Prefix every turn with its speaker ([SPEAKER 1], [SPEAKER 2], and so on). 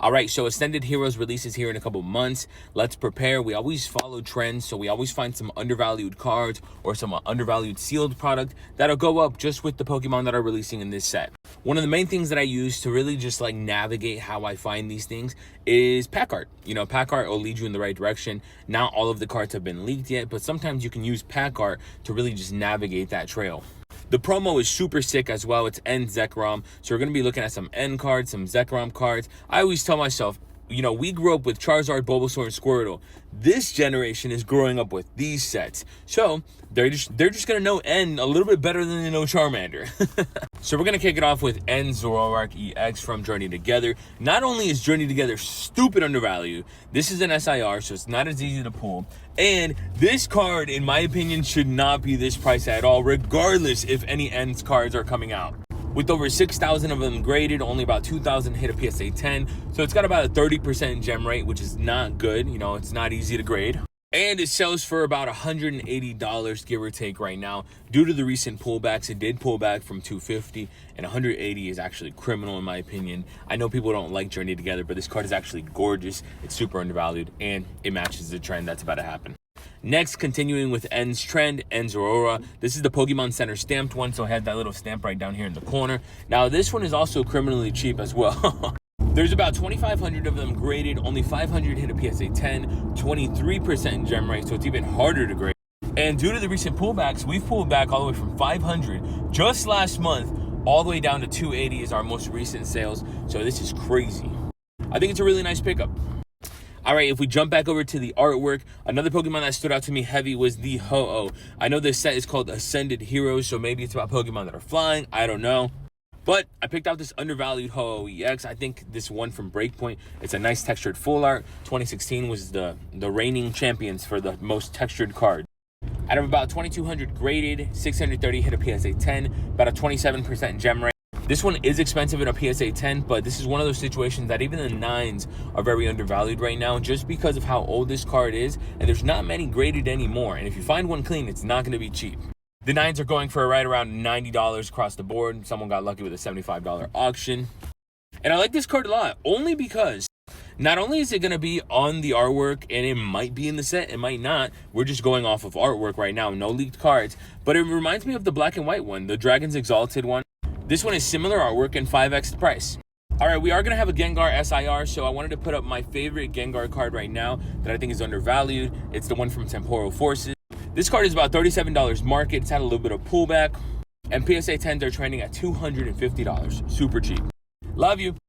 [SPEAKER 1] All right, so Ascended Heroes releases here in a couple months. Let's prepare. We always follow trends, so we always find some undervalued cards or some undervalued sealed product that'll go up just with the Pokemon that are releasing in this set. One of the main things that I use to really just like navigate how I find these things is pack art. You know, pack art will lead you in the right direction. Not all of the cards have been leaked yet, but sometimes you can use pack art to really just navigate that trail. The promo is super sick as well. It's N Zekrom. So we're going to be looking at some N cards, some Zekrom cards. I always tell myself, you know, we grew up with Charizard, Bulbasaur, and Squirtle. This generation is growing up with these sets. So they're just going to know N a little bit better than they know Charmander. So we're going to kick it off with N Zoroark EX from Journey Together. Not only is Journey Together stupid undervalued, this is an SIR, so it's not as easy to pull. And this card, in my opinion, should not be this price at all, regardless if any N's cards are coming out. With over 6,000 of them graded, only about 2,000 hit a PSA 10. So it's got about a 30% gem rate, which is not good. You know, it's not easy to grade. And it sells for about $180, give or take, right now. Due to the recent pullbacks, it did pull back from $250, and $180 is actually criminal in my opinion. I know people don't like Journey Together, but this card is actually gorgeous. It's super undervalued, and it matches the trend that's about to happen. Next, continuing with N's trend, N's Aurora. This is the Pokemon Center stamped one, so I had that little stamp right down here in the corner. Now, this one is also criminally cheap as well. There's about 2,500 of them graded, only 500 hit a PSA 10, 23% gem rate, so it's even harder to grade. And due to the recent pullbacks, we've pulled back all the way from 500 just last month, all the way down to 280 is our most recent sales, so this is crazy. I think it's a really nice pickup. All right, if we jump back over to the artwork, another Pokemon that stood out to me heavy was the Ho-Oh. I know this set is called Ascended Heroes, so maybe it's about Pokemon that are flying. I don't know. But I picked out this undervalued Ho-Oh EX. I think this one from Breakpoint, it's a nice textured full art. 2016 was the reigning champions for the most textured card. Out of about 2,200 graded, 630 hit a PSA 10, about a 27% gem rate. This one is expensive in a PSA 10, but this is one of those situations that even the 9s are very undervalued right now just because of how old this card is, and there's not many graded anymore. And if you find one clean, it's not going to be cheap. The 9s are going for right around $90 across the board. Someone got lucky with a $75 auction. And I like this card a lot, only because not only is it going to be on the artwork, and it might be in the set, it might not. We're just going off of artwork right now, no leaked cards. But it reminds me of the black and white one, the Dragon's Exalted one. This one is similar artwork and 5x the price. All right, we are going to have a Gengar SIR, so I wanted to put up my favorite Gengar card right now that I think is undervalued. It's the one from Temporal Forces. This card is about $37 market. It's had a little bit of pullback, and PSA 10s are trending at $250. Super cheap. Love you.